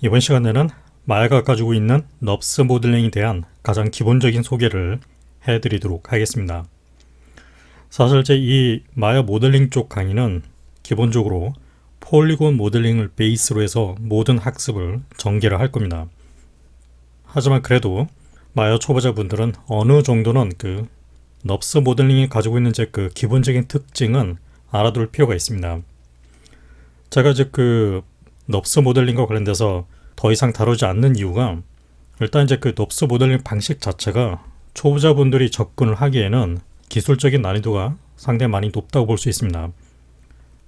이번 시간에는 마야가 가지고 있는 넙스 모델링에 대한 가장 기본적인 소개를 해드리도록 하겠습니다. 사실 제 이 마야 모델링 쪽 강의는 기본적으로 폴리곤 모델링을 베이스로 해서 모든 학습을 전개를 할 겁니다. 하지만 그래도 마야 초보자분들은 어느 정도는 그 넙스 모델링이 가지고 있는 그 기본적인 특징은 알아둘 필요가 있습니다. 제가 이제 그 넙스 모델링과 관련돼서 더 이상 다루지 않는 이유가, 일단 이제 그 넙스 모델링 방식 자체가 초보자분들이 접근을 하기에는 기술적인 난이도가 상당히 많이 높다고 볼 수 있습니다.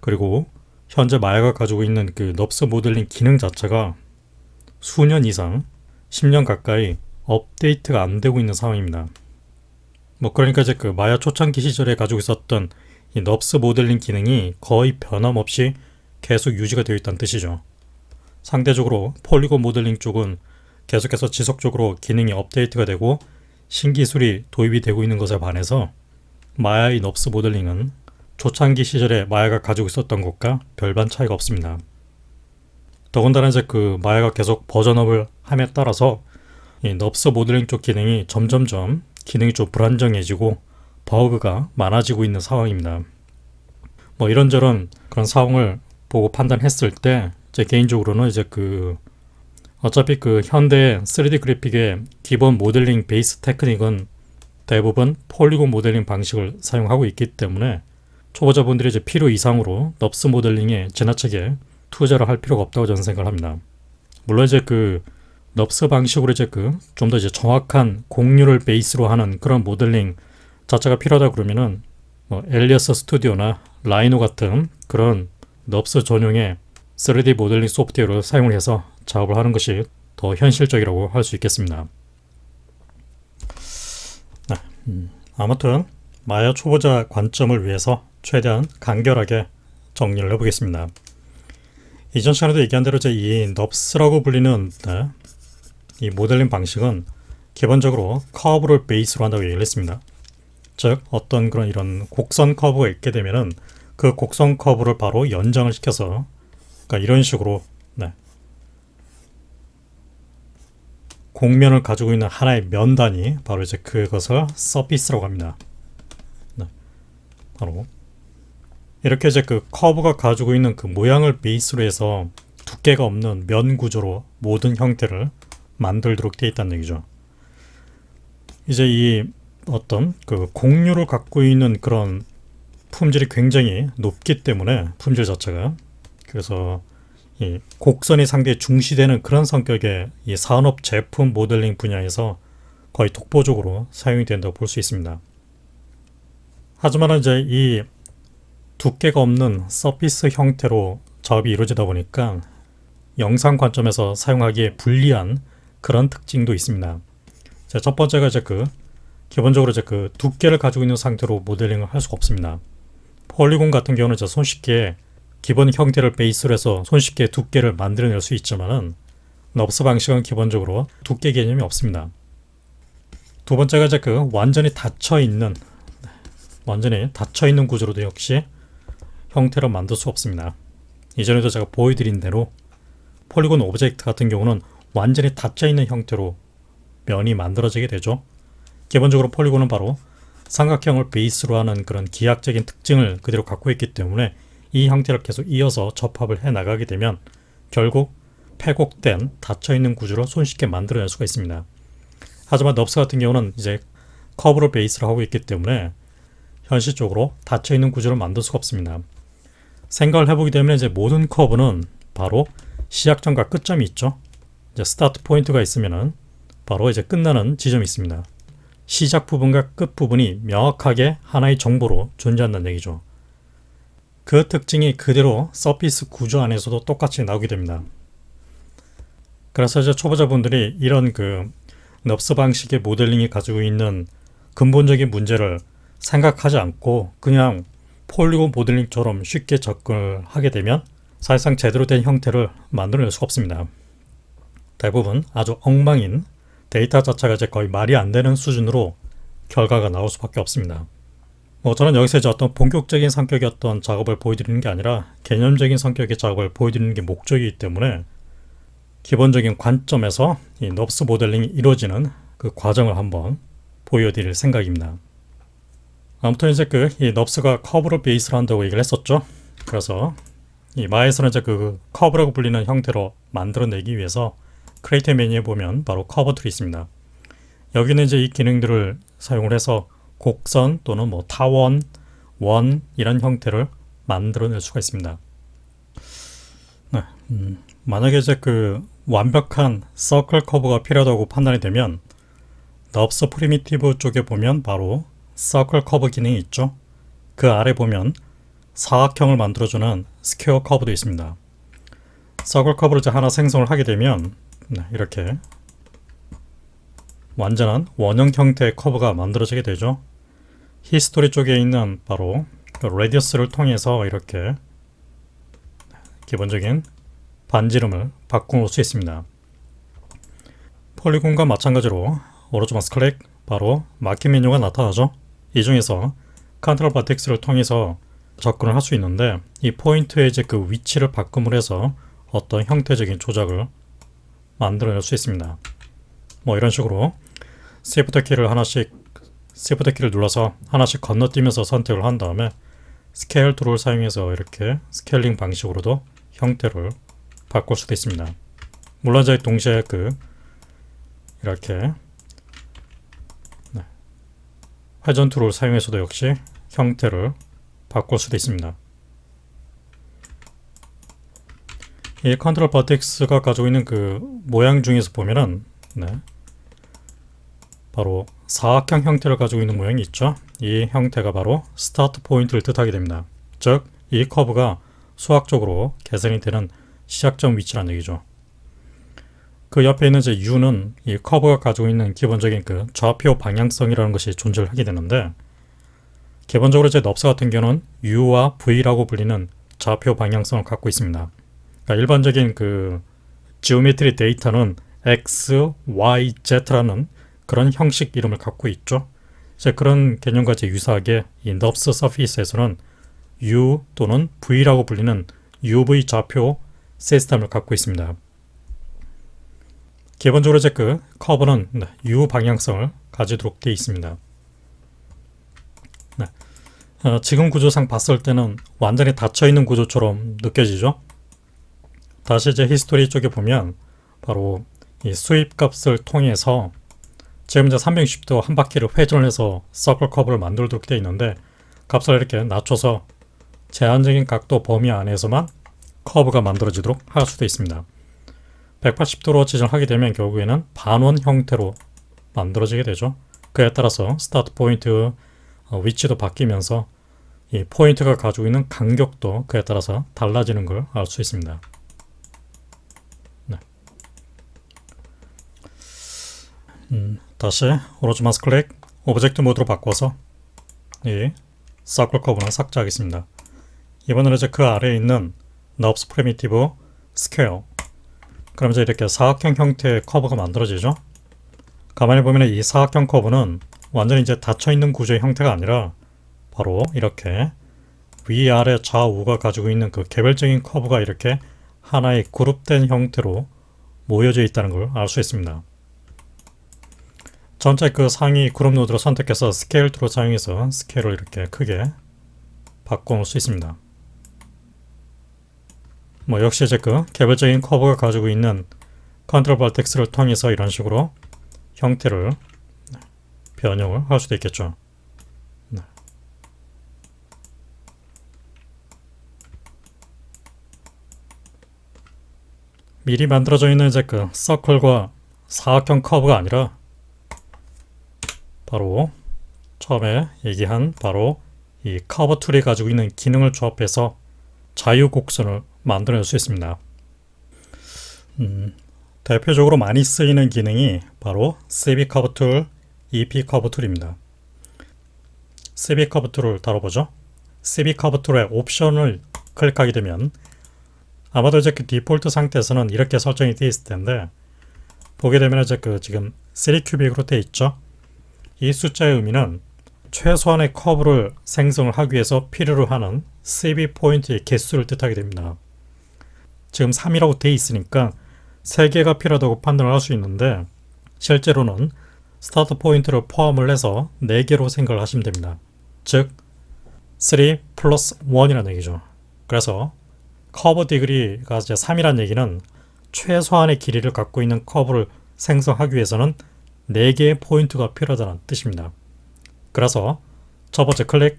그리고 현재 마야가 가지고 있는 그 넙스 모델링 기능 자체가 수년 이상 10년 가까이 업데이트가 안 되고 있는 상황입니다. 그러니까 이제 그 마야 초창기 시절에 가지고 있었던 이 넙스 모델링 기능이 거의 변함없이 계속 유지가 되어 있다는 뜻이죠. 상대적으로 폴리곤 모델링 쪽은 계속해서 지속적으로 기능이 업데이트가 되고 신기술이 도입이 되고 있는 것에 반해서 마야의 넙스 모델링은 초창기 시절에 마야가 가지고 있었던 것과 별반 차이가 없습니다. 더군다나 이제 그 마야가 계속 버전업을 함에 따라서 이 넙스 모델링 쪽 기능이 점점점 기능이 좀 불안정해지고 버그가 많아지고 있는 상황입니다. 이런저런 그런 상황을 보고 판단했을 때 제 개인적으로는 이제 그 어차피 그 현대 3D 그래픽의 기본 모델링 베이스 테크닉은 대부분 폴리곤 모델링 방식을 사용하고 있기 때문에 초보자분들이 이제 필요 이상으로 넙스 모델링에 지나치게 투자를 할 필요가 없다고 저는 생각을 합니다. 물론 이제 그 넙스 방식으로 이제 그 좀 더 이제 정확한 공률을 베이스로 하는 그런 모델링 자체가 필요하다 그러면은 엘리어스 스튜디오나 라이노 같은 그런 넙스 전용의 3D 모델링 소프트웨어를 사용을 해서 작업을 하는 것이 더 현실적이라고 할 수 있겠습니다. 아무튼 마야 초보자 관점을 위해서 최대한 간결하게 정리를 해보겠습니다. 이전 시간에도 얘기한 대로 이 넙스라고 불리는 이 모델링 방식은 기본적으로 커브를 베이스로 한다고 얘기를 했습니다. 즉 어떤 그런 이런 곡선 커브가 있게 되면은 그 곡선 커브를 바로 연장을 시켜서, 그러니까 이런 식으로 곡면을 가지고 있는 하나의 면단이 바로 이제 그것을 서피스라고 합니다. 바로 이렇게 이제 그 커브가 가지고 있는 그 모양을 베이스로 해서 두께가 없는 면 구조로 모든 형태를 만들도록 되어 있다는 얘기죠. 이제 이 어떤 그 곡률을 갖고 있는 그런 품질이 굉장히 높기 때문에, 품질 자체가, 그래서 이 곡선이 상당히 중시되는 그런 성격의 이 산업 제품 모델링 분야에서 거의 독보적으로 사용이 된다고 볼 수 있습니다. 하지만 이제 이 두께가 없는 서피스 형태로 작업이 이루어지다 보니까 영상 관점에서 사용하기에 불리한 그런 특징도 있습니다. 첫 번째가 이제 기본적으로 이제 그 두께를 가지고 있는 상태로 모델링을 할 수가 없습니다. 폴리곤 같은 경우는 이제 손쉽게 기본 형태를 베이스로 해서 손쉽게 두께를 만들어낼 수 있지만은 넙스 방식은 기본적으로 두께 개념이 없습니다. 두 번째가 이제 완전히 닫혀 있는 구조로도 역시 형태를 만들 수 없습니다. 이전에도 제가 보여드린 대로 폴리곤 오브젝트 같은 경우는 완전히 닫혀 있는 형태로 면이 만들어지게 되죠. 기본적으로 폴리곤은 바로 삼각형을 베이스로 하는 그런 기하학적인 특징을 그대로 갖고 있기 때문에 이 형태를 계속 이어서 접합을 해 나가게 되면 결국 패곡된 닫혀있는 구조로 손쉽게 만들어낼 수가 있습니다. 하지만 넙스 같은 경우는 이제 커브를 베이스로 하고 있기 때문에 현실적으로 닫혀있는 구조를 만들 수가 없습니다. 생각을 해보게 되면 이제 모든 커브는 바로 시작점과 끝점이 있죠. 이제 스타트 포인트가 있으면은 바로 이제 끝나는 지점이 있습니다. 시작 부분과 끝 부분이 명확하게 하나의 정보로 존재한다는 얘기죠. 그 특징이 그대로 서피스 구조 안에서도 똑같이 나오게 됩니다. 그래서 이제 초보자분들이 이런 그 넙스 방식의 모델링이 가지고 있는 근본적인 문제를 생각하지 않고 그냥 폴리곤 모델링처럼 쉽게 접근을 하게 되면 사실상 제대로 된 형태를 만들어낼 수가 없습니다. 대부분 아주 엉망인 데이터 자체가 이제 거의 말이 안 되는 수준으로 결과가 나올 수밖에 없습니다. 저는 여기서 이제 어떤 본격적인 성격의 어떤 작업을 보여드리는 게 아니라 개념적인 성격의 작업을 보여드리는 게 목적이기 때문에 기본적인 관점에서 이 넙스 모델링이 이루어지는 그 과정을 한번 보여드릴 생각입니다. 아무튼 이제 이 넙스가 커브를 베이스로 한다고 얘기를 했었죠. 그래서 이 마에서는 이제 그 커브라고 불리는 형태로 만들어내기 위해서 크리에이터 메뉴에 보면 바로 커브 툴이 있습니다. 여기는 이제 이 기능들을 사용을 해서 곡선 또는 뭐 타원, 원 이런 형태를 만들어낼 수가 있습니다. 네, 만약에 이제 그 완벽한 서클 커브가 필요하다고 판단이 되면 넙스 프리미티브 쪽에 보면 바로 서클 커브 기능이 있죠. 그 아래 보면 사각형을 만들어주는 스퀘어 커브도 있습니다. 서클 커브를 이제 하나 생성을 하게 되면 이렇게 완전한 원형 형태의 커브가 만들어지게 되죠. 히스토리 쪽에 있는 바로 레디어스를 통해서 이렇게 기본적인 반지름을 바꿔놓을 수 있습니다. 폴리곤과 마찬가지로 오른쪽 마우스 클릭 바로 마킹 메뉴가 나타나죠. 이 중에서 컨트롤 버텍스를 통해서 접근을 할 수 있는데 이 포인트의 이제 그 위치를 바꿈을 해서 어떤 형태적인 조작을 만들어낼 수 있습니다. 뭐 이런 식으로 Shift 키를 눌러서 하나씩 건너뛰면서 선택을 한 다음에 스케일 툴을 사용해서 이렇게 스케일링 방식으로도 형태를 바꿀 수도 있습니다. 물론 이제 동시에 이렇게 회전 툴을 사용해서도 역시 형태를 바꿀 수도 있습니다. 이 컨트롤 버텍스가 가지고 있는 그 모양 중에서 보면은 바로 사각형 형태를 가지고 있는 모양이 있죠. 이 형태가 바로 스타트 포인트를 뜻하게 됩니다. 즉, 이 커브가 수학적으로 계산이 되는 시작점 위치라는 얘기죠. 그 옆에 있는 이제 U는 이 커브가 가지고 있는 기본적인 그 좌표 방향성이라는 것이 존재를 하게 되는데 기본적으로 이제 넙스 같은 경우는 U와 V라고 불리는 좌표 방향성을 갖고 있습니다. 그러니까 일반적인 그 지오메트리 데이터는 X, Y, Z라는 그런 형식 이름을 갖고 있죠. 이제 그런 개념과 이제 유사하게 이 넙스 서피스에서는 U 또는 V라고 불리는 UV 좌표 시스템을 갖고 있습니다. 기본적으로 이제 그 커브는 U 방향성을 가지도록 되어 있습니다. 지금 구조상 봤을 때는 완전히 닫혀있는 구조처럼 느껴지죠. 다시 이제 히스토리 쪽에 보면 바로 이 수입 값을 통해서 지금 이제 360도 한 바퀴를 회전을 해서 서클 커브를 만들도록 되어 있는데 값을 이렇게 낮춰서 제한적인 각도 범위 안에서만 커브가 만들어지도록 할 수도 있습니다. 180도로 지정을 하게 되면 결국에는 반원 형태로 만들어지게 되죠. 그에 따라서 스타트 포인트 위치도 바뀌면서 이 포인트가 가지고 있는 간격도 그에 따라서 달라지는 걸 알 수 있습니다. 다시 오른쪽 마우스 클릭 오브젝트 모드로 바꿔서 이 서클 커브는 삭제하겠습니다. 이번에는 이제 그 아래에 있는 넙스 프리미티브 스퀘어, 그럼 이제 이렇게 사각형 형태의 커브가 만들어지죠. 가만히 보면 이 사각형 커브는 완전히 이제 닫혀있는 구조의 형태가 아니라 바로 이렇게 위아래 좌우가 가지고 있는 그 개별적인 커브가 이렇게 하나의 그룹된 형태로 모여져 있다는 걸 알 수 있습니다. 전체 그 상위 그룹 노드로 선택해서 스케일 툴을 사용해서 스케일을 이렇게 크게 바꿔놓을 수 있습니다. 뭐 역시 이제 그 개별적인 커브가 가지고 있는 컨트롤 버텍스를 통해서 이런 식으로 형태를 변형을 할 수도 있겠죠. 미리 만들어져 있는 이제 그 서클과 사각형 커브가 아니라 바로 처음에 얘기한 바로 이 커브 툴이 가지고 있는 기능을 조합해서 자유 곡선을 만들어낼 수 있습니다. 대표적으로 많이 쓰이는 기능이 바로 CV 커브 툴, EP 커브 툴입니다. CV 커브 툴을 다뤄보죠. CV 커브 툴의 옵션을 클릭하게 되면 아마도 이제 그 디폴트 상태에서는 이렇게 설정이 되어 있을 텐데 보게 되면 이제 그 지금 3큐빅으로 되어 있죠. 이 숫자의 의미는 최소한의 커브를 생성을 하기 위해서 필요로 하는 CV 포인트의 개수를 뜻하게 됩니다. 지금 3이라고 되어 있으니까 3개가 필요하다고 판단을 할 수 있는데 실제로는 스타트 포인트를 포함을 해서 4개로 생각을 하시면 됩니다. 즉 3 플러스 1이라는 얘기죠. 그래서 커브 디그리가 이제 3이라는 얘기는 최소한의 길이를 갖고 있는 커브를 생성하기 위해서는 4개의 포인트가 필요하다는 뜻입니다. 그래서 첫 번째 클릭,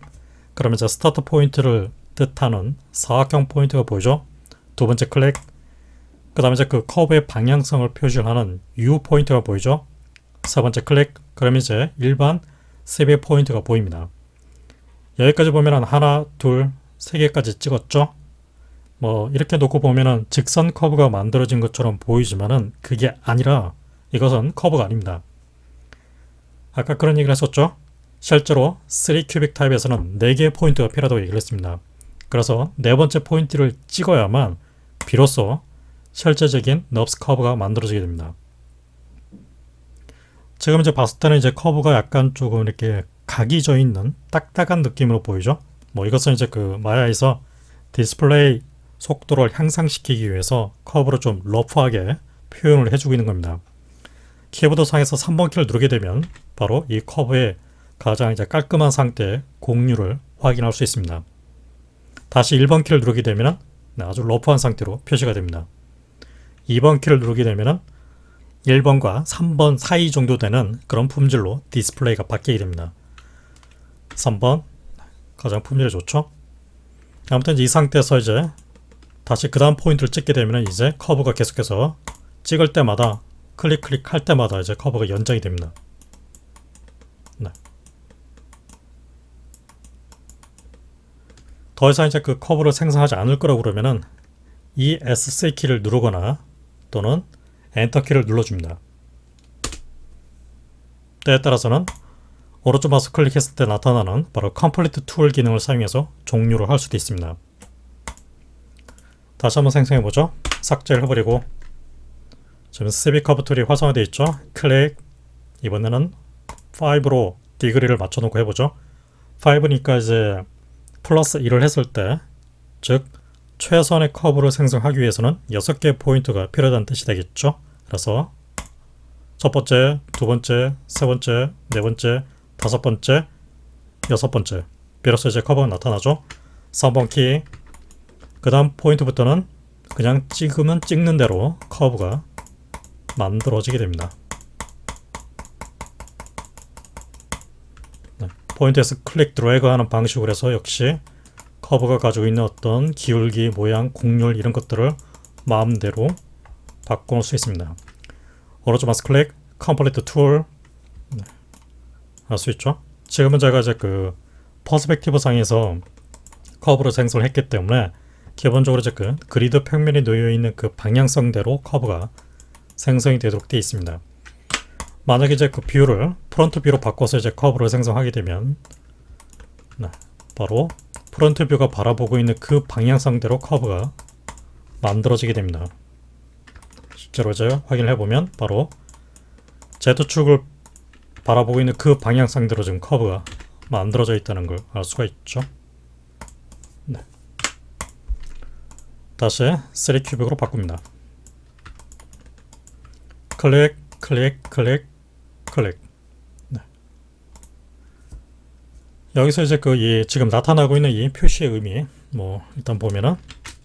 그러면 이제 스타트 포인트를 뜻하는 사각형 포인트가 보이죠? 두 번째 클릭, 그 다음에 이제 그 커브의 방향성을 표시하는 U 포인트가 보이죠? 세 번째 클릭, 그러면 이제 일반 3개 포인트가 보입니다. 여기까지 보면은 하나, 둘, 3개까지 찍었죠? 뭐 이렇게 놓고 보면은 직선 커브가 만들어진 것처럼 보이지만은 그게 아니라 이것은 커브가 아닙니다. 아까 그런 얘기를 했었죠? 실제로 3큐빅 타입에서는 4개의 포인트가 필요하다고 얘기를 했습니다. 그래서 네 번째 포인트를 찍어야만 비로소 실제적인 넙스 커브가 만들어지게 됩니다. 지금 이제 봤을 때는 이제 커브가 약간 조금 이렇게 각이 져 있는 딱딱한 느낌으로 보이죠? 뭐 이것은 이제 그 마야에서 디스플레이 속도를 향상시키기 위해서 커브를 좀 러프하게 표현을 해주고 있는 겁니다. 키보드 상에서 3번 키를 누르게 되면 바로 이 커브의 가장 이제 깔끔한 상태의 공유를 확인할 수 있습니다. 다시 1번 키를 누르게 되면 아주 러프한 상태로 표시가 됩니다. 2번 키를 누르게 되면 1번과 3번 사이 정도 되는 그런 품질로 디스플레이가 바뀌게 됩니다. 3번 가장 품질이 좋죠. 아무튼 이 상태에서 이제 다시 그 다음 포인트를 찍게 되면 이제 커브가 계속해서 찍을 때마다 클릭할 때마다 이제 커브가 연장이 됩니다. 네. 더 이상 이제 그 커브를 생성하지 않을 거라고 그러면은 이 ESC 키를 누르거나 또는 엔터 키를 눌러줍니다. 때에 따라서는 오른쪽 마우스 클릭했을 때 나타나는 바로 컴플리트 툴 기능을 사용해서 종료를 할 수도 있습니다. 다시 한번 생성해보죠. 삭제를 해버리고 지금 스비 커브 툴이 활성화되어 있죠. 클릭, 이번에는 5로 디그리를 맞춰놓고 해보죠. 5니까 이제 플러스 1을 했을 때, 즉 최선의 커브를 생성하기 위해서는 6개의 포인트가 필요하다는 뜻이 되겠죠. 그래서 첫 번째, 두 번째, 세 번째, 네 번째, 다섯 번째, 여섯 번째, 비로소 이제 커브가 나타나죠. 3번 키, 그 다음 포인트부터는 그냥 찍으면 찍는 대로 커브가 만들어지게 됩니다. 네, 포인트에서 클릭 드래그 하는 방식으로 해서 역시 커브가 가지고 있는 어떤 기울기, 모양, 곡률 이런 것들을 마음대로 바꿔놓을 수 있습니다. 오른쪽 마우스 클릭, 컴플리트 툴, 네, 할 수 있죠. 지금은 제가 이제 그 퍼스펙티브 상에서 커브를 생성을 했기 때문에 기본적으로 이제 그 그리드 평면에 놓여 있는 그 방향성대로 커브가 생성이 되도록 되어 있습니다. 만약에 이제 그 뷰를 프론트 뷰로 바꿔서 이제 커브를 생성하게 되면 네, 바로 프론트 뷰가 바라보고 있는 그 방향성대로 커브가 만들어지게 됩니다. 실제로 이제 확인을 해보면 바로 Z축을 바라보고 있는 그 방향성대로 지금 커브가 만들어져 있다는 걸 알 수가 있죠. 네. 다시 3큐빅으로 바꿉니다. 클릭, 클릭, 클릭, 클릭. 네. 여기서 이제 이 지금 나타나고 있는 이 표시의 의미, 뭐 일단 보면은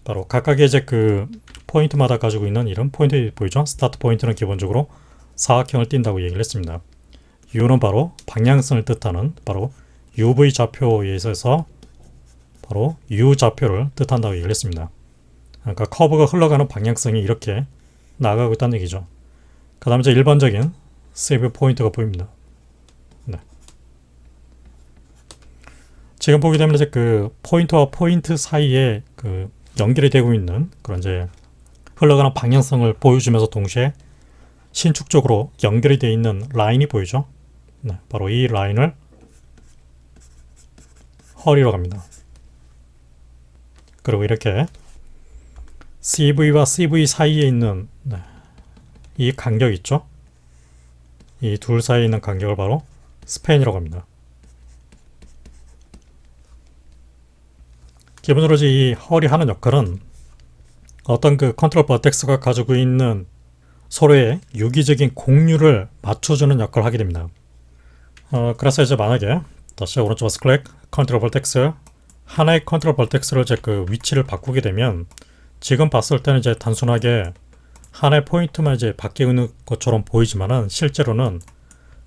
바로 각각의 이제 그 포인트마다 가지고 있는 이런 포인트 보이죠? 스타트 포인트는 기본적으로 사각형을 띈다고 얘기를 했습니다. U는 바로 방향성을 뜻하는 바로 UV 좌표에 있어서 바로 U 좌표를 뜻한다고 얘기를 했습니다. 그러니까 커브가 흘러가는 방향성이 이렇게 나가고 있다는 얘기죠. 그 다음에 이제 일반적인 세이브 포인트가 보입니다. 네. 지금 보게 되면 이제 그 포인트와 포인트 사이에 그 연결이 되고 있는 그런 이제 흘러가는 방향성을 보여주면서 동시에 신축적으로 연결이 되어 있는 라인이 보이죠? 네, 바로 이 라인을 허리로 갑니다. 그리고 이렇게 CV와 CV 사이에 있는 네, 이 간격 있죠? 이 둘 사이에 있는 간격을 바로 스팬이라고 합니다. 기본적으로 이 허리 하는 역할은 어떤 그 컨트롤 버텍스가 가지고 있는 서로의 유기적인 공유를 맞춰주는 역할을 하게 됩니다. 그래서 이제 만약에 다시 오른쪽 마우스 클릭, 컨트롤 벌텍스, 하나의 컨트롤 벌텍스를 이제 그 위치를 바꾸게 되면 지금 봤을 때는 이제 단순하게 하나의 포인트만 이제 바뀌고 있는 것처럼 보이지만은 실제로는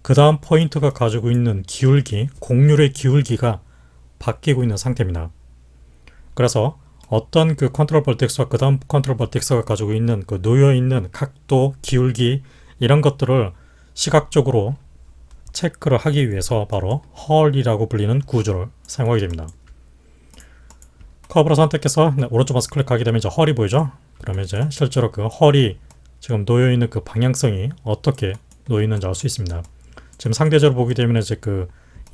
그 다음 포인트가 가지고 있는 기울기, 곡률의 기울기가 바뀌고 있는 상태입니다. 그래서 어떤 그 컨트롤 벌텍스와 그 다음 컨트롤 벌텍스가 가지고 있는 그 놓여있는 각도, 기울기 이런 것들을 시각적으로 체크를 하기 위해서 바로 헐이라고 불리는 구조를 사용하게 됩니다. 커브를 선택해서 오른쪽 마우스 클릭하게 되면 이제 헐이 보이죠? 그러면 이제 실제로 그 헐이 지금 놓여있는 그 방향성이 어떻게 놓여있는지 알 수 있습니다. 지금 상대적으로 보게 되면 이제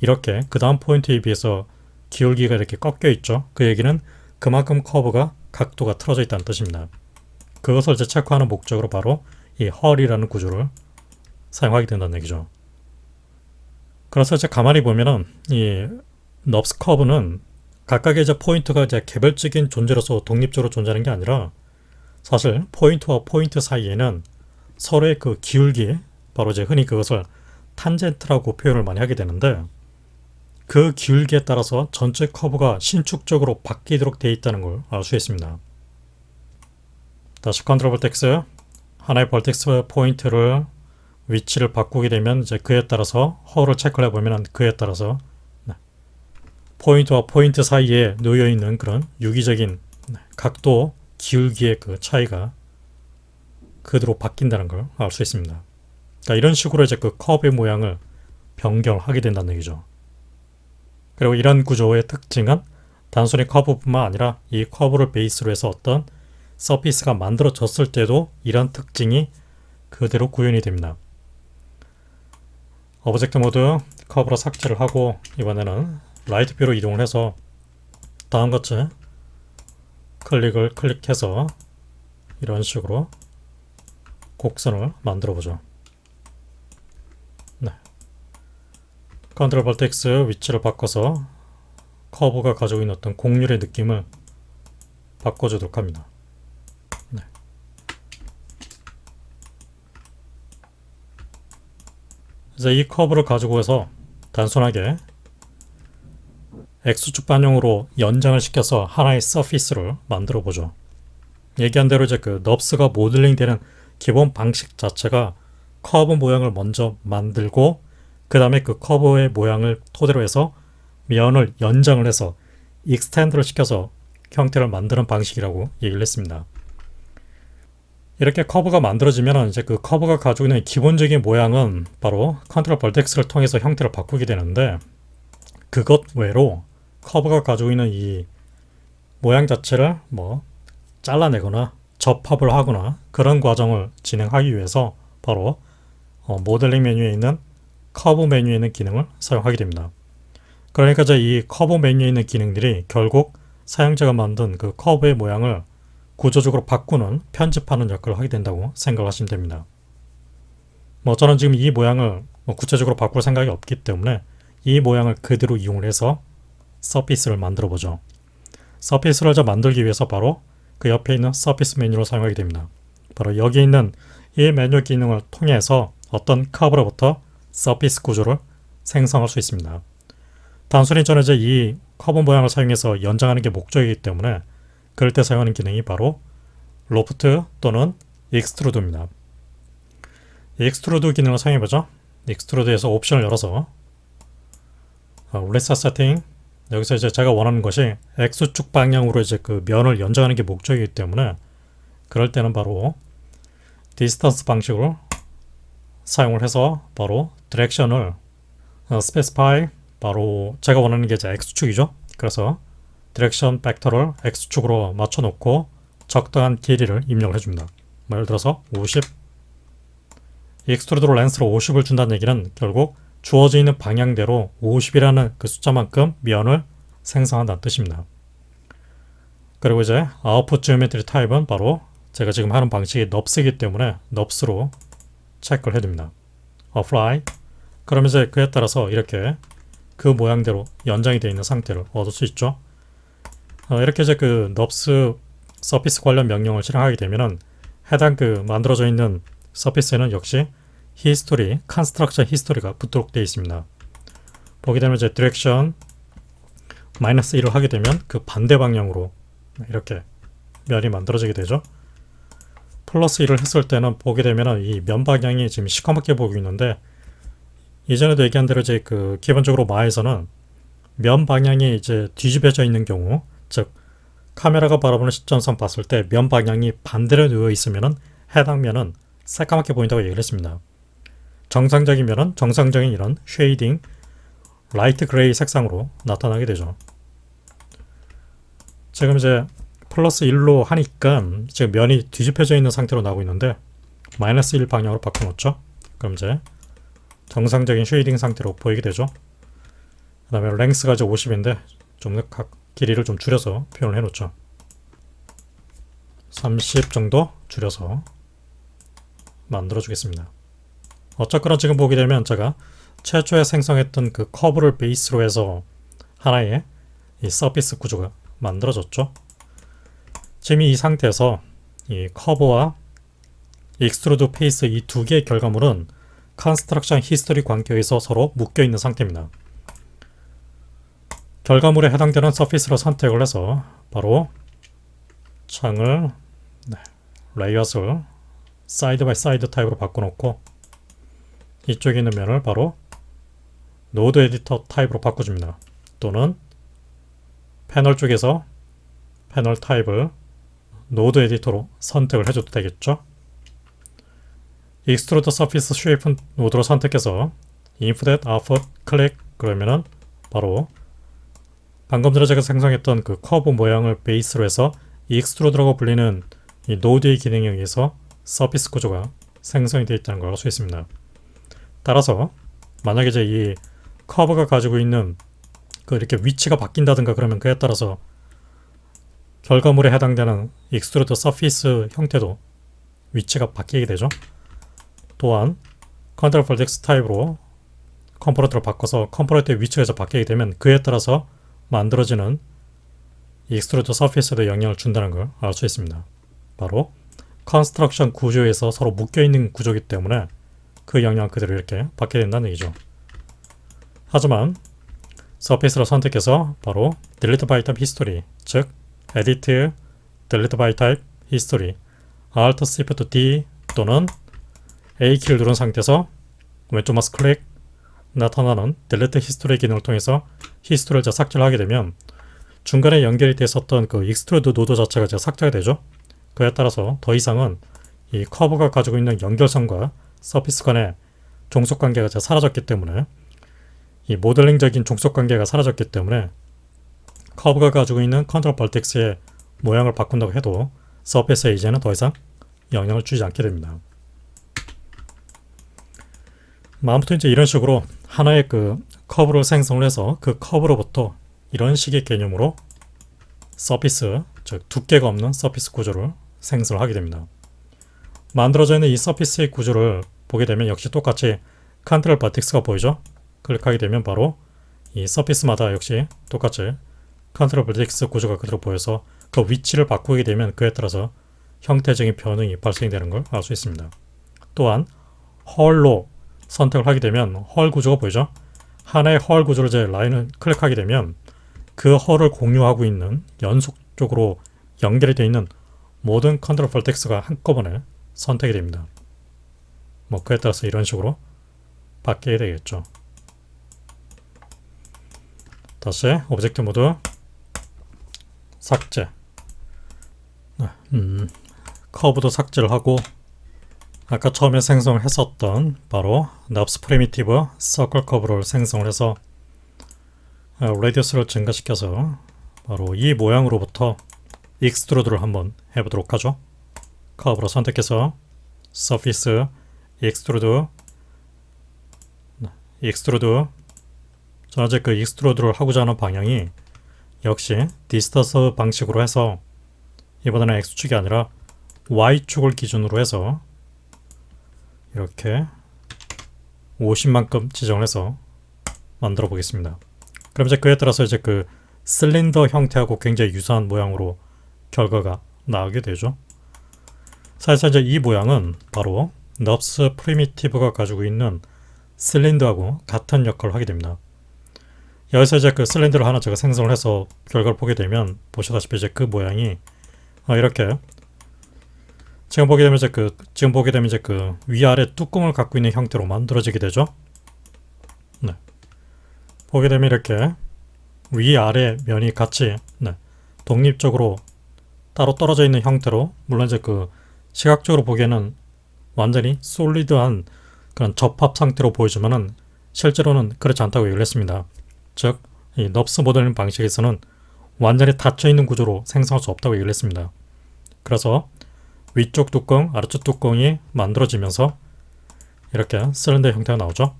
이렇게 그 다음 포인트에 비해서 기울기가 이렇게 꺾여 있죠. 그 얘기는 그만큼 커브가 각도가 틀어져 있다는 뜻입니다. 그것을 이제 체크하는 목적으로 바로 이 헐이라는 구조를 사용하게 된다는 얘기죠. 그래서 이제 가만히 보면은 이 넙스 커브는 각각의 이제 포인트가 이제 개별적인 존재로서 독립적으로 존재하는 게 아니라 사실 포인트와 포인트 사이에는 서로의 그 기울기, 바로 이제 흔히 그것을 탄젠트라고 표현을 많이 하게 되는데 그 기울기에 따라서 전체 커브가 신축적으로 바뀌도록 되어 있다는 걸 알 수 있습니다. 다시 컨트롤 벌텍스, 하나의 벌텍스 포인트를 위치를 바꾸게 되면 이제 그에 따라서 헐을 체크를 해보면 그에 따라서 포인트와 포인트 사이에 놓여있는 그런 유기적인 각도, 기울기의 그 차이가 그대로 바뀐다는 걸 알 수 있습니다. 그러니까 이런 식으로 이제 그 커브의 모양을 변경하게 된다는 얘기죠. 그리고 이런 구조의 특징은 단순히 커브뿐만 아니라 이 커브를 베이스로 해서 어떤 서피스가 만들어졌을 때도 이런 특징이 그대로 구현이 됩니다. 오브젝트 모드 커브로 삭제를 하고 이번에는 라이트 뷰로 이동을 해서 다음같이 클릭을 클릭해서 이런 식으로 곡선을 만들어 보죠. 네. 컨트롤 벌텍스 위치를 바꿔서 커브가 가지고 있는 어떤 곡률의 느낌을 바꿔주도록 합니다. 네. 이제 이 커브를 가지고 해서 단순하게 X축 반영으로 연장을 시켜서 하나의 서피스를 만들어 보죠. 얘기한 대로 이제 그 넙스가 모델링 되는 기본 방식 자체가 커브 모양을 먼저 만들고 그 다음에 그 커브의 모양을 토대로 해서 면을 연장을 해서 익스텐드를 시켜서 형태를 만드는 방식이라고 얘기를 했습니다. 이렇게 커브가 만들어지면 이제 그 커브가 가지고 있는 기본적인 모양은 바로 컨트롤 벌텍스를 통해서 형태를 바꾸게 되는데 그것 외로 커브가 가지고 있는 이 모양 자체를 뭐 잘라내거나 접합을 하거나 그런 과정을 진행하기 위해서 바로 모델링 메뉴에 있는 커브 메뉴에 있는 기능을 사용하게 됩니다. 그러니까 이제 이 커브 메뉴에 있는 기능들이 결국 사용자가 만든 그 커브의 모양을 구조적으로 바꾸는, 편집하는 역할을 하게 된다고 생각하시면 됩니다. 저는 지금 이 모양을 구체적으로 바꿀 생각이 없기 때문에 이 모양을 그대로 이용을 해서 서피스를 만들어 보죠. 서피스를 만들기 위해서 바로 그 옆에 있는 서피스 메뉴를 사용하게 됩니다. 바로 여기 있는 이 메뉴 기능을 통해서 어떤 커브로부터 서피스 구조를 생성할 수 있습니다. 단순히 저는 이제 이 커브 모양을 사용해서 연장하는 게 목적이기 때문에 그럴 때 사용하는 기능이 바로 로프트 또는 익스트루드입니다. 익스트루드 기능을 사용해보죠. 익스트루드에서 옵션을 열어서 레사 세팅, 여기서 이제 제가 원하는 것이 X축 방향으로 이제 그 면을 연장하는 게 목적이기 때문에 그럴 때는 바로 디스턴스 방식으로 사용을 해서 바로 디렉션을 스페시파이, 바로 제가 원하는 게 이제 X축이죠. 그래서 디렉션 벡터를 X축으로 맞춰놓고 적당한 길이를 입력을 해줍니다. 예를 들어서 50, 익스트루드로 렌스로 50을 준다는 얘기는 결국 주어져 있는 방향대로 50이라는 그 숫자만큼 면을 생성한다는 뜻입니다. 그리고 이제 아웃풋 지오메트리 타입은 바로 제가 지금 하는 방식이 넙스이기 때문에 넙스로 체크를 해둡니다. apply. 그러면 이제 그에 따라서 이렇게 그 모양대로 연장이 되어 있는 상태를 얻을 수 있죠. 이렇게 이제 그 넙스 서피스 관련 명령을 실행하게 되면은 해당 그 만들어져 있는 서피스에는 역시 히스토리, 컨스트럭션 히스토리가 붙도록 되어 있습니다. 보게 되면 이제 디렉션 -1을 하게 되면 그 반대 방향으로 이렇게 면이 만들어지게 되죠. +1을 했을 때는 보게 되면 이 면 방향이 지금 시커멓게 보이고 있는데, 이전에도 얘기한 대로 이제 그 기본적으로 마에서는 면 방향이 이제 뒤집어져 있는 경우, 즉 카메라가 바라보는 시점상 봤을 때 면 방향이 반대로 누워 있으면은 해당 면은 새까맣게 보인다고 얘기를 했습니다. 정상적인 면은 정상적인 이런 쉐이딩, 라이트 그레이 색상으로 나타나게 되죠. 지금 이제 +1로 하니까 지금 면이 뒤집혀져 있는 상태로 나오고 있는데 -1 방향으로 바꿔놓죠. 그럼 이제 정상적인 쉐이딩 상태로 보이게 되죠. 그 다음에 랭스가 이제 50인데 좀 더 길이를 좀 줄여서 표현을 해놓죠. 30 정도 줄여서 만들어주겠습니다. 어쨌거나 지금 보게 되면 제가 최초에 생성했던 그 커브를 베이스로 해서 하나의 이 서피스 구조가 만들어졌죠. 지금 이 상태에서 이 커브와 익스트루드 페이스 이 두 개의 결과물은 컨스트럭션 히스토리 관계에서 서로 묶여 있는 상태입니다. 결과물에 해당되는 서피스를 선택을 해서 바로 창을 레이아웃을 사이드 바이 사이드 타입으로 바꿔놓고 이쪽에 있는 면을 바로 노드 에디터 타입으로 바꿔줍니다. 또는 패널 쪽에서 패널 타입을 노드 에디터로 선택을 해줘도 되겠죠. 익스트루드 서피스 쉐이프 노드로 선택해서 인풋 아웃풋 클릭 그러면은 바로 방금 전에 제가 생성했던 그 커브 모양을 베이스로 해서 익스트루드라고 불리는 이 노드의 기능에 의해서 서피스 구조가 생성이 되어 있다는 걸 알 수 있습니다. 따라서 만약에 이제 이 커브가 가지고 있는 그 이렇게 위치가 바뀐다든가 그러면 그에 따라서 결과물에 해당되는 익스트루드 서피스 형태도 위치가 바뀌게 되죠. 또한 컨트롤 벌텍스 타입으로 컴포넌트를 바꿔서 컴포넌트의 위치가 바뀌게 되면 그에 따라서 만들어지는 익스트루드 서피스에도 영향을 준다는 걸 알 수 있습니다. 바로 컨스트럭션 구조에서 서로 묶여있는 구조이기 때문에 그 영향 그대로 이렇게 받게 된다는 얘기죠. 하지만 서피스를 선택해서 바로 Delete by Type History, 즉 Edit Delete by Type History, Alt Shift D 또는 A키를 누른 상태에서 왼쪽 마우스 클릭 나타나는 Delete History 기능을 통해서 히스토리를 삭제를 하게 되면 중간에 연결이 됐었던 그 익스트루드 노드 자체가 삭제가 되죠. 그에 따라서 더 이상은 이 커브가 가지고 있는 연결선과 서피스 간의 종속관계가 사라졌기 때문에 이 모델링적인 종속관계가 사라졌기 때문에 커브가 가지고 있는 컨트롤 벌텍스의 모양을 바꾼다고 해도 서피스에 이제는 더 이상 영향을 주지 않게 됩니다. 아무튼 이제 이런 식으로 하나의 그 커브를 생성을 해서 그 커브로부터 이런 식의 개념으로 서피스, 즉 두께가 없는 서피스 구조를 생성을 하게 됩니다. 만들어져 있는 이 서피스의 구조를 보게 되면 역시 똑같이 컨트롤 버텍스가 보이죠? 클릭하게 되면 바로 이 서피스마다 역시 똑같이 컨트롤 버텍스 구조가 그대로 보여서 그 위치를 바꾸게 되면 그에 따라서 형태적인 변형이 발생이 되는 걸 알 수 있습니다. 또한 헐로 선택을 하게 되면 헐 구조가 보이죠? 하나의 헐 구조를 이제 라인을 클릭하게 되면 그 헐을 공유하고 있는 연속적으로 연결이 되어 있는 모든 컨트롤 벌텍스가 한꺼번에 선택이 됩니다. 뭐 그에 따라서 이런 식으로 바뀌게 되겠죠. 다시 오브젝트 모드 삭제. 커브도 삭제를 하고 아까 처음에 생성을 했었던 바로 넙스 프리미티브 서클 커브를 생성을 해서 레디어스를 증가시켜서 바로 이 모양으로부터 익스트루드를 한번 해보도록 하죠. 커브로 선택해서 서피스 익스트루드 저는 이제 그 익스트루드를 하고자 하는 방향이 역시 디스턴스 방식으로 해서 이번에는 X축이 아니라 Y축을 기준으로 해서 이렇게 50만큼 지정을 해서 만들어 보겠습니다. 그럼 이제 그에 따라서 이제 그 실린더 형태하고 굉장히 유사한 모양으로 결과가 나오게 되죠. 사실 이제 이 모양은 바로 넙스 프리미티브가 가지고 있는 실린더하고 같은 역할을 하게 됩니다. 여기서 이제 그 실린더를 하나 제가 생성을 해서 결과를 보게 되면 보시다시피 이제 그 모양이 이렇게 지금 보게 되면 이제 그 위아래 뚜껑을 갖고 있는 형태로 만들어지게 되죠. 네. 보게 되면 이렇게 위아래 면이 같이 독립적으로 따로 떨어져 있는 형태로, 물론 이제 그 시각적으로 보기에는 완전히 솔리드한 그런 접합 상태로 보이지만은 실제로는 그렇지 않다고 얘기를 했습니다. 즉, 이 넙스 모델링 방식에서는 완전히 닫혀있는 구조로 생성할 수 없다고 얘기를 했습니다. 그래서 위쪽 뚜껑, 아래쪽 뚜껑이 만들어지면서 이렇게 실린더 형태가 나오죠.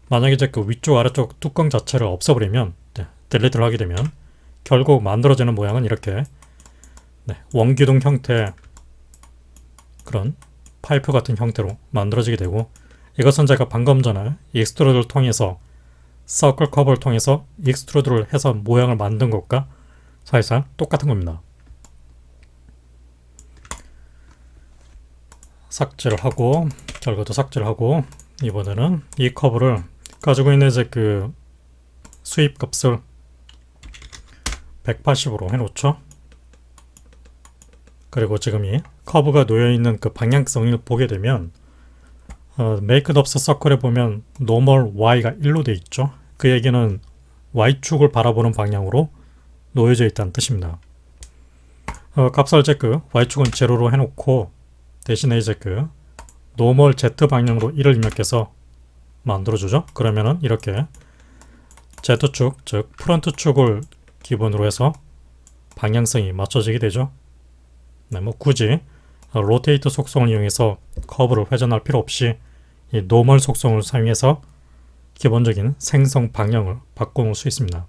만약에 이제 그 위쪽, 아래쪽 뚜껑 자체를 없애버리면, 딜리트를 하게 되면 결국 만들어지는 모양은 이렇게 원기둥 형태의 그런 파이프 같은 형태로 만들어지게 되고, 이것은 제가 방금 전에 익스트루드를 통해서 서클 커브를 통해서 익스트루드를 해서 모양을 만든 것과 사실상 똑같은 겁니다. 삭제를 하고, 결과도 삭제를 하고, 이번에는 이 커브를 가지고 있는 이제 그 수입 값을 180으로 해놓죠. 그리고 지금 이 커브가 놓여있는 그 방향성을 보게 되면 make 넙스 서클에 보면 normal y가 1로 되어 있죠. 그 얘기는 y축을 바라보는 방향으로 놓여져 있다는 뜻입니다. 값을 이제 그 y축은 제로로 해놓고 대신에 이제 그 normal z 방향으로 1을 입력해서 만들어주죠. 그러면은 이렇게 Z축, 즉 프론트 축을 기본으로 해서 방향성이 맞춰지게 되죠. 뭐 굳이 로테이트 속성을 이용해서 커브를 회전할 필요 없이 이 노멀 속성을 사용해서 기본적인 생성 방향을 바꿔놓을 수 있습니다.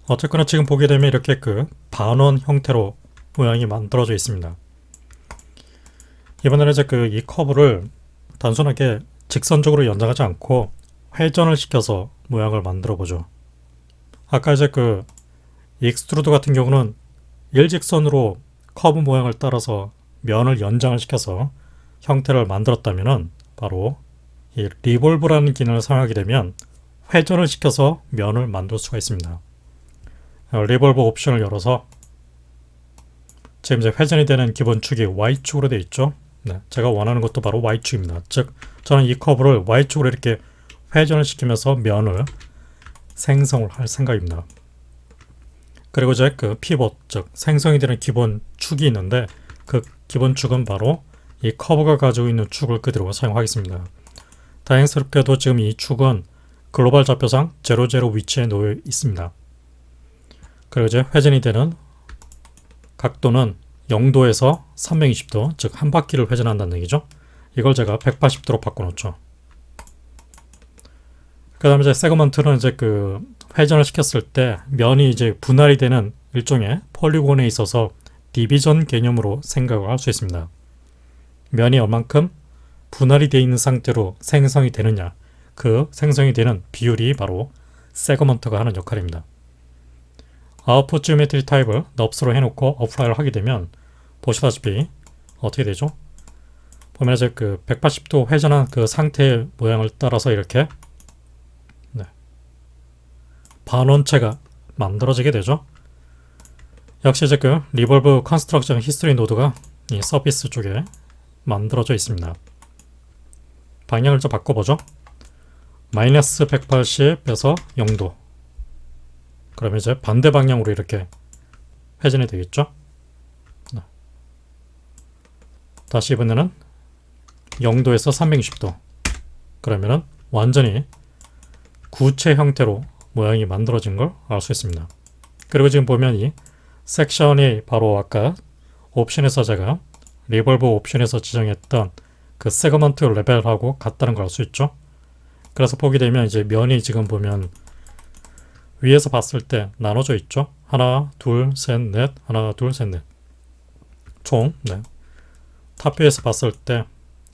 어쨌거나 지금 보게 되면 이렇게 그 반원 형태로 모양이 만들어져 있습니다. 이번에는 이제 그 이 커브를 단순하게 직선적으로 연장하지 않고 회전을 시켜서 모양을 만들어 보죠. 아까 이제 그 익스트루드 같은 경우는 일직선으로 커브 모양을 따라서 면을 연장을 시켜서 형태를 만들었다면은 바로 이 리볼브라는 기능을 사용하게 되면 회전을 시켜서 면을 만들 수가 있습니다. 리볼브 옵션을 열어서 지금 이제 회전이 되는 기본 축이 Y축으로 되어 있죠. 제가 원하는 것도 바로 Y축입니다. 즉 저는 이 커브를 Y축으로 이렇게 회전을 시키면서 면을 생성을 할 생각입니다. 그리고 이제 그 피봇, 즉 생성이 되는 기본 축이 있는데 그 기본 축은 바로 이 커브가 가지고 있는 축을 그대로 사용하겠습니다. 다행스럽게도 지금 이 축은 글로벌 좌표상 00 위치에 놓여 있습니다. 그리고 이제 회전이 되는 각도는 0도에서 320도, 즉 한 바퀴를 회전한다는 얘기죠. 이걸 제가 180도로 바꿔놓죠. 그 다음에 이제 세그먼트는 이제 그 회전을 시켰을 때 면이 이제 분할이 되는 일종의 폴리곤에 있어서 디비전 개념으로 생각을 할 수 있습니다. 면이 얼만큼 분할이 되어 있는 상태로 생성이 되느냐, 그 생성이 되는 비율이 바로 세그먼트가 하는 역할입니다. 아웃풋 지오메트리 타입을 넙스로 해놓고 어플라이를 하게 되면 보시다시피 어떻게 되죠? 보면 이제 그 180도 회전한 그 상태의 모양을 따라서 이렇게 반원체가 만들어지게 되죠. 역시 이제 그 리볼브 컨스트럭션 히스토리 노드가 이 서피스 쪽에 만들어져 있습니다. 방향을 좀 바꿔보죠. 마이너스 180에서 0도. 그러면 이제 반대 방향으로 이렇게 회전이 되겠죠. 다시 이번에는 0도에서 360도. 그러면은 완전히 구체 형태로 모양이 만들어진 걸 알 수 있습니다. 그리고 지금 보면 이 섹션이 바로 아까 옵션에서 제가 리볼브 옵션에서 지정했던 그 세그먼트 레벨하고 같다는 걸 알 수 있죠. 그래서 보게 되면 이제 면이 지금 보면 위에서 봤을 때 나눠져 있죠. 하나, 둘, 셋, 넷, 하나, 둘, 셋, 넷. 총 탑뷰에서 봤을 때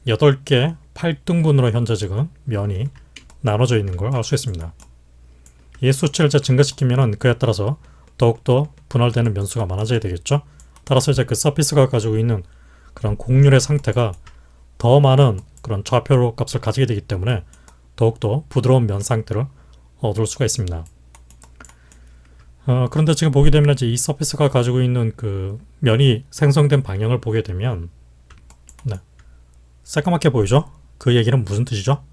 8개 8등분으로 현재 지금 면이 나눠져 있는 걸 알 수 있습니다. 이 수치를 증가시키면 그에 따라서 더욱더 분할되는 면수가 많아져야 되겠죠. 따라서 이제 그 서피스가 가지고 있는 그런 곡률의 상태가 더 많은 그런 좌표 값을 가지게 되기 때문에 더욱더 부드러운 면 상태를 얻을 수가 있습니다. 그런데 지금 보게 되면 이제 이 서피스가 가지고 있는 그 면이 생성된 방향을 보게 되면 네, 새까맣게 보이죠? 그 얘기는 무슨 뜻이죠?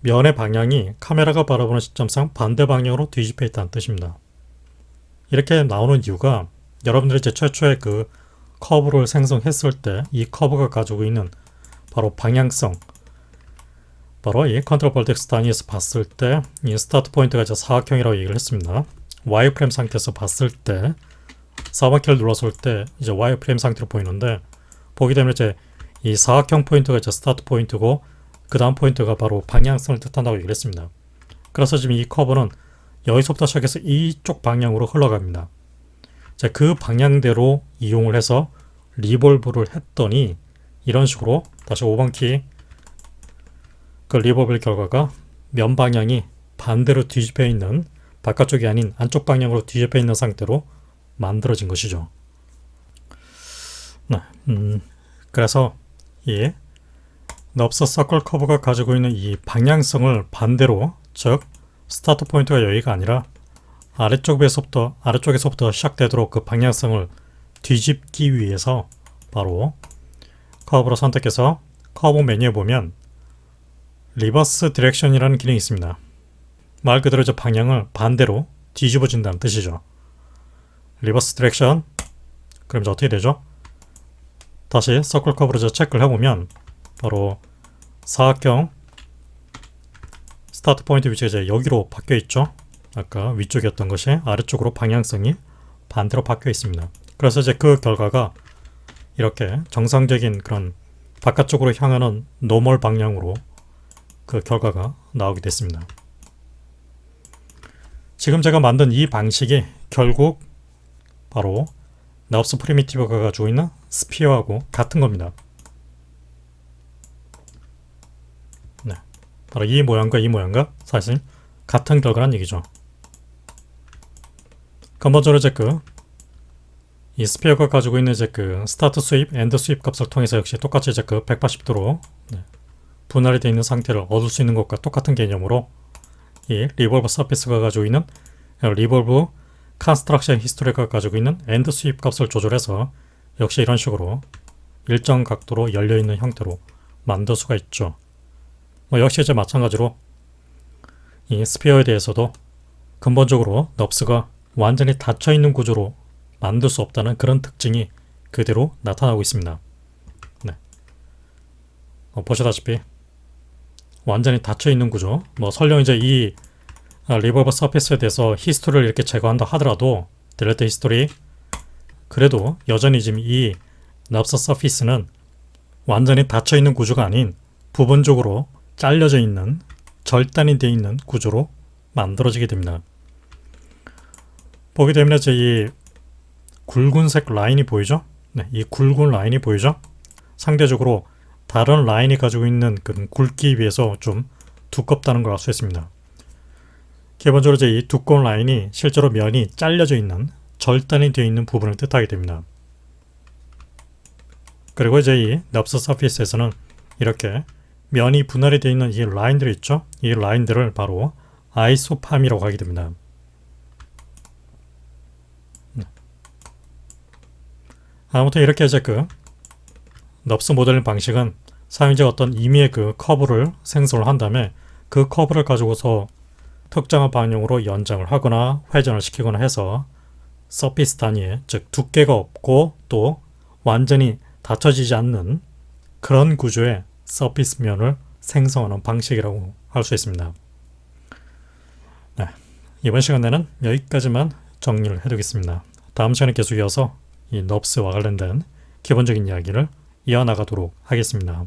면의 방향이 카메라가 바라보는 시점상 반대 방향으로 뒤집혀 있다는 뜻입니다. 이렇게 나오는 이유가 여러분들이 이제 최초의 그 커브를 생성했을 때 이 커브가 가지고 있는 바로 방향성, 바로 이 컨트롤 벌텍스 단위에서 봤을 때 이 스타트 포인트가 이제 사각형이라고 얘기를 했습니다. 와이프레임 상태에서 봤을 때 4번키를 눌렀을 때 이제 와이프레임 상태로 보이는데, 보게 되면 이제 이 사각형 포인트가 이제 스타트 포인트고 그 다음 포인트가 바로 방향성을 뜻한다고 얘기를 했습니다. 그래서 지금 이 커브는 여기서부터 시작해서 이쪽 방향으로 흘러갑니다. 자, 그 방향대로 이용을 해서 리볼브를 했더니 이런 식으로 다시 5번 키 그 리볼브 결과가 면 방향이 반대로 뒤집혀 있는, 바깥쪽이 아닌 안쪽 방향으로 뒤집혀 있는 상태로 만들어진 것이죠. 네, 그래서 이 넙스 서클 커브가 가지고 있는 이 방향성을 반대로, 즉 스타트 포인트가 여기가 아니라 아래쪽에서부터 시작되도록 그 방향성을 뒤집기 위해서 바로 커브로 선택해서 커브 메뉴에 보면 리버스 디렉션이라는 기능이 있습니다. 말 그대로 이제 방향을 반대로 뒤집어진다는 뜻이죠. 리버스 디렉션. 그럼 이제 어떻게 되죠? 다시 서클 커브로 이제 체크를 해보면 바로 사각형 스타트 포인트 위치가 이제 여기로 바뀌어 있죠. 아까 위쪽이었던 것이 아래쪽으로 방향성이 반대로 바뀌어 있습니다. 그래서 이제 그 결과가 이렇게 정상적인 그런 바깥쪽으로 향하는 노멀 방향으로 그 결과가 나오게 됐습니다. 지금 제가 만든 이 방식이 결국 바로 넙스 프리미티브가 가지고 있는 스피어하고 같은 겁니다. 네, 바로 이 모양과 이 모양과 사실 같은 결과란 얘기죠. 근본적으로 이제 이 스피어가 가지고 있는 이제 그 스타트 스윕, 엔드 스윕 값을 통해서 역시 똑같이 이제 그 180도로 분할이 되어 있는 상태를 얻을 수 있는 것과 똑같은 개념으로 이 리볼브 서피스가 가지고 있는 리볼브 컨스트럭션 히스토리가 가지고 있는 엔드 스윕 값을 조절해서 역시 이런 식으로 일정 각도로 열려있는 형태로 만들 수가 있죠. 역시 이제 마찬가지로 이 스피어에 대해서도 근본적으로 넙스가 완전히 닫혀있는 구조로 만들 수 없다는 그런 특징이 그대로 나타나고 있습니다. 네. 보시다시피 완전히 닫혀있는 구조, 설령 이제 이 리볼브 서피스에 대해서 히스토리를 이렇게 제거한다 하더라도 딜레트 히스토리, 그래도 여전히 지금 이 넙스 서피스는 완전히 닫혀있는 구조가 아닌 부분적으로 잘려져 있는, 절단이 되어 있는 구조로 만들어지게 됩니다. 보게 되면 이제 이 굵은색 라인이 보이죠? 네, 이 굵은 라인이 보이죠? 상대적으로 다른 라인이 가지고 있는 그 굵기에 비해서 좀 두껍다는 걸 알 수 있습니다. 기본적으로 이제 이 두꺼운 라인이 실제로 면이 잘려져 있는, 절단이 되어 있는 부분을 뜻하게 됩니다. 그리고 이제 이 넙스 서피스에서는 이렇게 면이 분할이 되어 있는 이 라인들이 있죠? 이 라인들을 바로 아이소팜이라고 하게 됩니다. 아무튼 이렇게 이제 그 넙스 모델링 방식은 사용자가 어떤 임의의 그 커브를 생성을 한 다음에 그 커브를 가지고서 특정한 방향으로 연장을 하거나 회전을 시키거나 해서 서피스 단위에, 즉 두께가 없고 또 완전히 닫혀지지 않는 그런 구조의 서피스 면을 생성하는 방식이라고 할 수 있습니다. 네, 이번 시간에는 여기까지만 정리를 해두겠습니다. 다음 시간에 계속 이어서 이 넙스와 관련된 기본적인 이야기를 이어나가도록 하겠습니다.